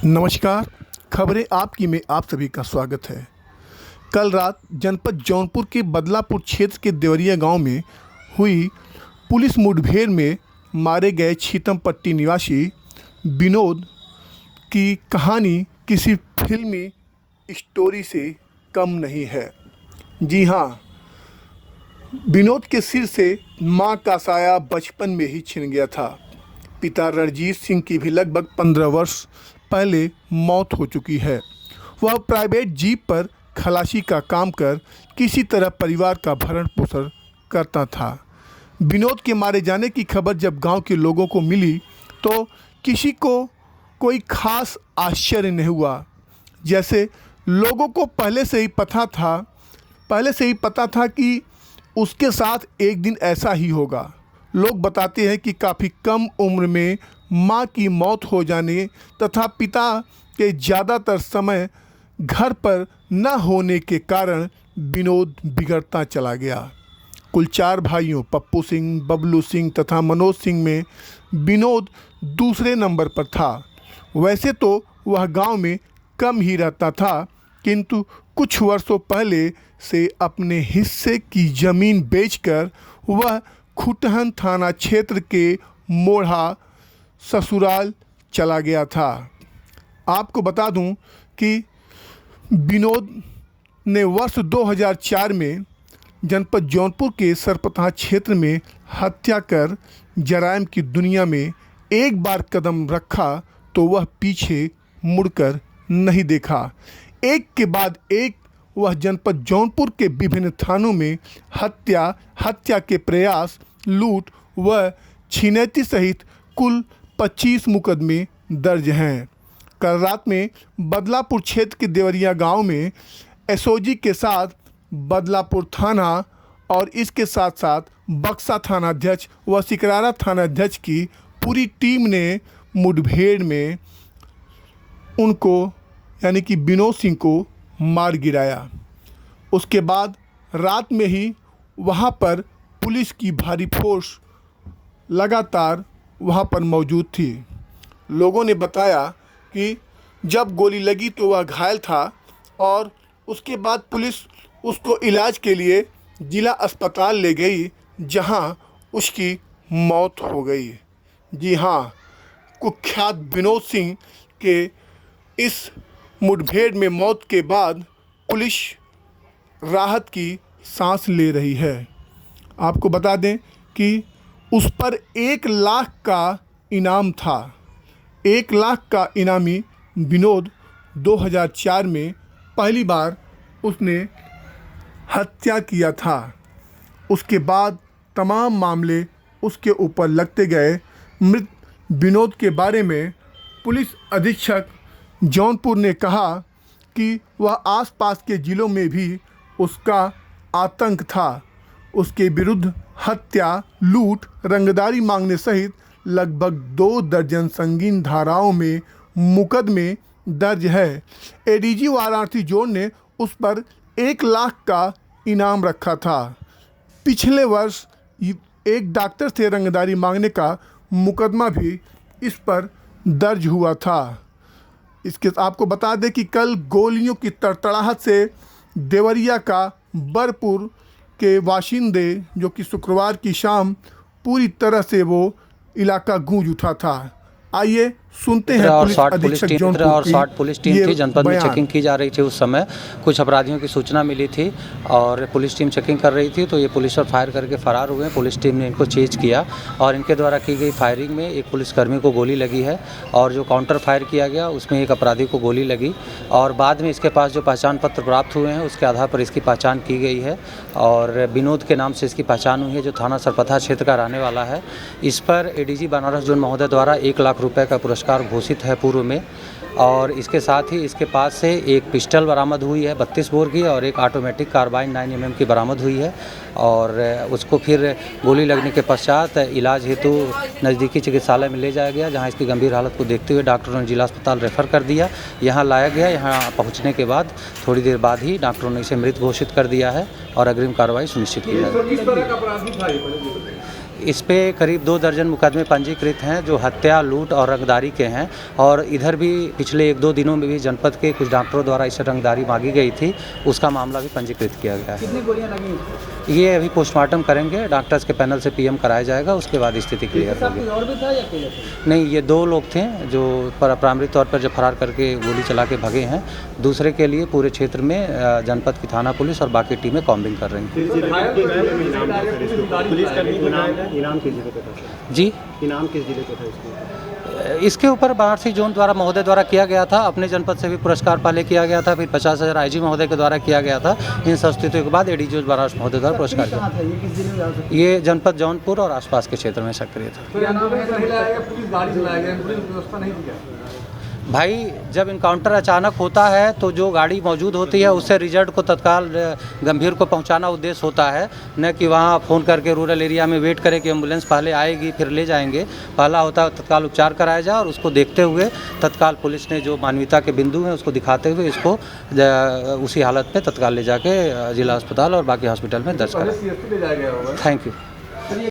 नमस्कार। खबरें आपकी में आप सभी का स्वागत है। कल रात जनपद जौनपुर के बदलापुर क्षेत्र के देवरिया गांव में हुई पुलिस मुठभेड़ में मारे गए छीतमपट्टी निवासी विनोद की कहानी किसी फिल्मी स्टोरी से कम नहीं है। जी हाँ, विनोद के सिर से मां का साया बचपन में ही छिन गया था। पिता रणजीत सिंह की भी लगभग 15 वर्ष पहले मौत हो चुकी है। वह प्राइवेट जीप पर खलासी का काम कर किसी तरह परिवार का भरण पोषण करता था। विनोद के मारे जाने की खबर जब गांव के लोगों को मिली तो किसी को कोई खास आश्चर्य नहीं हुआ। जैसे लोगों को पहले से ही पता था कि उसके साथ एक दिन ऐसा ही होगा। लोग बताते हैं कि काफ़ी कम उम्र में मां की मौत हो जाने तथा पिता के ज़्यादातर समय घर पर न होने के कारण विनोद बिगड़ता चला गया। कुल 4 भाइयों पप्पू सिंह, बबलू सिंह तथा मनोज सिंह में विनोद दूसरे नंबर पर था। वैसे तो वह गांव में कम ही रहता था, किंतु कुछ वर्षों पहले से अपने हिस्से की ज़मीन बेचकर वह खुटहन थाना क्षेत्र के मोढ़ा ससुराल चला गया था। आपको बता दूं कि विनोद ने वर्ष 2004 में जनपद जौनपुर के सरपतहा क्षेत्र में हत्या कर जराइम की दुनिया में एक बार कदम रखा तो वह पीछे मुड़कर नहीं देखा। एक के बाद एक वह जनपद जौनपुर के विभिन्न थानों में हत्या के प्रयास, लूट व छिनैती सहित कुल 25 मुकदमे दर्ज हैं। कल रात में बदलापुर क्षेत्र के देवरिया गांव में एसओजी के साथ बदलापुर थाना और इसके साथ साथ बक्सा थानाध्यक्ष व सिकरारा थानाध्यक्ष की पूरी टीम ने मुठभेड़ में उनको यानी कि विनोद सिंह को मार गिराया। उसके बाद रात में ही वहां पर पुलिस की भारी फोर्स लगातार वहां पर मौजूद थी। लोगों ने बताया कि जब गोली लगी तो वह घायल था और उसके बाद पुलिस उसको इलाज के लिए जिला अस्पताल ले गई, जहां उसकी मौत हो गई। जी हाँ, कुख्यात विनोद सिंह के इस मुठभेड़ में मौत के बाद पुलिस राहत की सांस ले रही है। आपको बता दें कि उस पर 1 लाख का इनाम था। 1 लाख का इनामी विनोद 2004 में पहली बार उसने हत्या किया था। उसके बाद तमाम मामले उसके ऊपर लगते गए। मृत विनोद के बारे में पुलिस अधीक्षक जौनपुर ने कहा कि वह आसपास के ज़िलों में भी उसका आतंक था। उसके विरुद्ध हत्या, लूट, रंगदारी मांगने सहित लगभग 2 दर्जन संगीन धाराओं में मुकदमे दर्ज है। एडीजी वाराणसी जोन ने उस पर 1 लाख का इनाम रखा था। पिछले वर्ष एक डॉक्टर से रंगदारी मांगने का मुकदमा भी इस पर दर्ज हुआ था। इसके आपको बता दें कि कल गोलियों की तड़तड़ाहट से देवरिया का बरपुर के बाशिंदे, जो कि शुक्रवार की शाम पूरी तरह से वो इलाका गूंज उठा था। आइए सुनते हैं और पुलिस 60 पुलिस टीम थी। जनपद में चेकिंग की जा रही थी। उस समय कुछ अपराधियों की सूचना मिली थी और पुलिस टीम चेकिंग कर रही थी, तो ये पुलिस पर फायर करके फरार हुए। पुलिस टीम ने इनको चेज किया और इनके द्वारा की गई फायरिंग में एक पुलिसकर्मी को गोली लगी है और जो काउंटर फायर किया गया उसमें एक अपराधी को गोली लगी और बाद में इसके पास जो पहचान पत्र प्राप्त हुए हैं उसके आधार पर इसकी पहचान की गई है और विनोद के नाम से इसकी पहचान हुई है, जो थाना सरपतहा क्षेत्र का रहने वाला है। इस पर एडीजी बनारस जोन महोदय द्वारा 1 लाख रुपये का पुरस्कार घोषित है पूर्व में। और इसके साथ ही इसके पास से एक पिस्टल बरामद हुई है 32 बोर की और एक ऑटोमेटिक कार्बाइन 9 mm की बरामद हुई है और उसको फिर गोली लगने के पश्चात इलाज हेतु नज़दीकी चिकित्सालय में ले जाया गया, जहां इसकी गंभीर हालत को देखते हुए डॉक्टरों ने जिला अस्पताल रेफ़र कर दिया। यहां लाया गया। यहां पहुंचने के बाद थोड़ी देर बाद ही डॉक्टरों ने इसे मृत घोषित कर दिया है और अग्रिम कार्रवाई सुनिश्चित की जाएगी। इस पे करीब 2 दर्जन मुकदमे पंजीकृत हैं जो हत्या, लूट और रंगदारी के हैं। और इधर भी पिछले 1-2 दिनों में भी जनपद के कुछ डॉक्टरों द्वारा इससे रंगदारी मांगी गई थी, उसका मामला भी पंजीकृत किया गया है। कितनी गोलियां लगी? ये अभी पोस्टमार्टम करेंगे, डॉक्टर्स के पैनल से पीएम कराया जाएगा, उसके बाद स्थिति क्लियर होगी। और भी था या अकेले थे? नहीं, ये 2 लोग थे जो प्राइमरी तौर पर जो फरार करके गोली चला के भागे हैं। दूसरे के लिए पूरे क्षेत्र में जनपद की थाना पुलिस और बाकी टीमें कॉम्बिंग कर रही हैं। इनाम किस जिले को था? जी, इनाम किस जिले को था इसको? इसके ऊपर वाराणसी जोन द्वारा महोदय द्वारा किया गया था। अपने जनपद से भी पुरस्कार पहले किया गया था, फिर 50,000 आईजी महोदय के द्वारा किया गया था। इन सब स्थितियों के बाद एडीजी वाराणसी महोदय द्वारा पुरस्कार किया। कहाँ था ये? किस जिले में जा सकते? ये जनपद जौनपुर और आसपास के क्षेत्र में सक्रिय था। क्या नाम है? पुलिस गाड़ी चलाया गया, पुलिस व्यवस्था नहीं थी क्या? भाई, जब इनकाउंटर अचानक होता है तो जो गाड़ी मौजूद होती है उससे रिजल्ट को तत्काल गंभीर को पहुंचाना उद्देश्य होता है, न कि वहां फ़ोन करके रूरल एरिया में वेट करें कि एम्बुलेंस पहले आएगी फिर ले जाएंगे। पहला होता है तत्काल उपचार कराया जाए और उसको देखते हुए तत्काल पुलिस ने जो मानवीयता के बिंदु हैं उसको दिखाते हुए इसको उसी हालत में तत्काल ले जाके जिला अस्पताल और बाकी हॉस्पिटल में दर्ज कराया। Thank you.